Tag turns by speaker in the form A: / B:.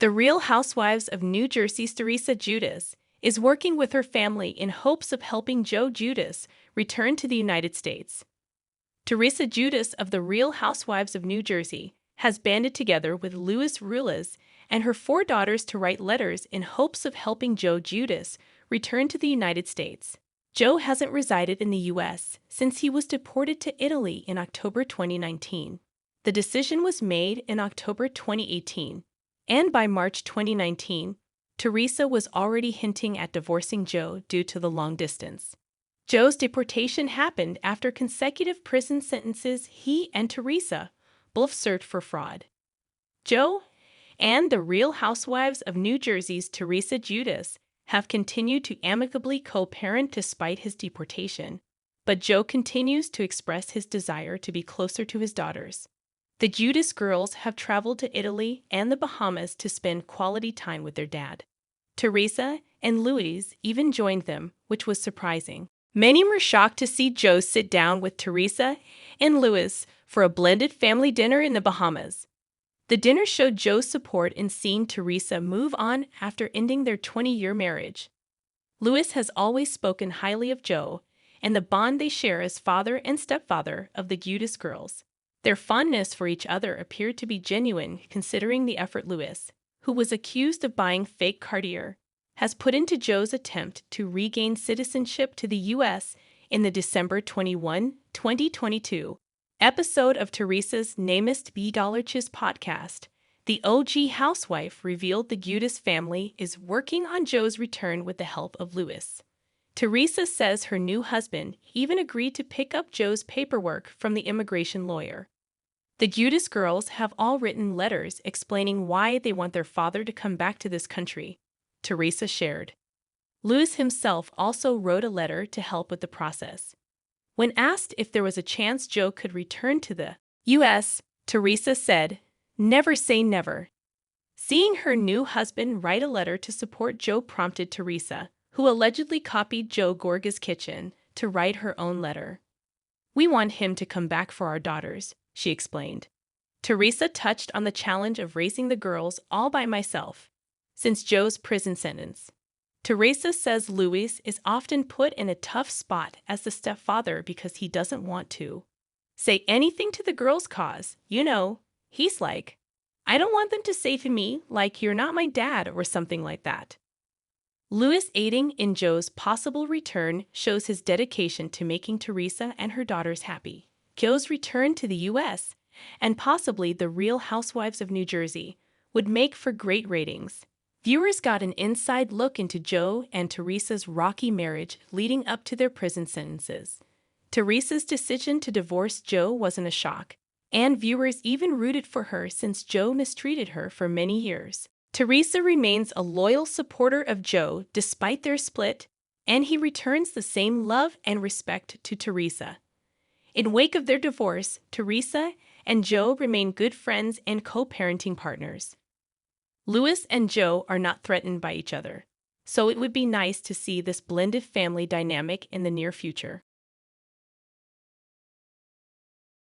A: The Real Housewives of New Jersey's Teresa Giudice is working with her family in hopes of helping Joe Giudice return to the United States. Teresa Giudice of the Real Housewives of New Jersey has banded together with Louis Ruiz and her 4 daughters to write letters in hopes of helping Joe Giudice return to the United States. Joe hasn't resided in the U.S. since he was deported to Italy in October 2019. The decision was made in October 2018, and by March 2019, Teresa was already hinting at divorcing Joe due to the long distance. Joe's deportation happened after consecutive prison sentences he and Teresa both served for fraud. Joe and the Real Housewives of New Jersey's Teresa Giudice have continued to amicably co-parent despite his deportation, but Joe continues to express his desire to be closer to his daughters. The Giudice girls have traveled to Italy and the Bahamas to spend quality time with their dad. Teresa and Louis even joined them, which was surprising. Many were shocked to see Joe sit down with Teresa and Louis for a blended family dinner in the Bahamas. The dinner showed Joe's support in seeing Teresa move on after ending their 20-year marriage. Louis has always spoken highly of Joe and the bond they share as father and stepfather of the Giudice girls. Their fondness for each other appeared to be genuine considering the effort Louis, who was accused of buying fake Cartier, has put into Joe's attempt to regain citizenship to the U.S. in the December 21, 2022 episode of Teresa's Namest B. Dollarches podcast. The OG housewife revealed the Giudice family is working on Joe's return with the help of Louis. Teresa says her new husband even agreed to pick up Joe's paperwork from the immigration lawyer. The Giudice girls have all written letters explaining why they want their father to come back to this country, Teresa shared. Louis himself also wrote a letter to help with the process. When asked if there was a chance Joe could return to the U.S., Teresa said, "Never say never." Seeing her new husband write a letter to support Joe prompted Teresa, who allegedly copied Joe Gorga's kitchen, to write her own letter. "We want him to come back for our daughters," she explained. Teresa touched on the challenge of raising the girls all by myself since Joe's prison sentence. Teresa says Louis is often put in a tough spot as the stepfather because he doesn't want to say anything to the girls' cause. He's like, "I don't want them to say to me, like, you're not my dad," or something like that. Louis aiding in Joe's possible return shows his dedication to making Teresa and her daughters happy. Joe's return to the U.S. and possibly the Real Housewives of New Jersey would make for great ratings. Viewers got an inside look into Joe and Teresa's rocky marriage leading up to their prison sentences. Teresa's decision to divorce Joe wasn't a shock, and viewers even rooted for her since Joe mistreated her for many years. Teresa remains a loyal supporter of Joe despite their split, and he returns the same love and respect to Teresa. In wake of their divorce, Teresa and Joe remain good friends and co-parenting partners. Louis and Joe are not threatened by each other, so it would be nice to see this blended family dynamic in the near future.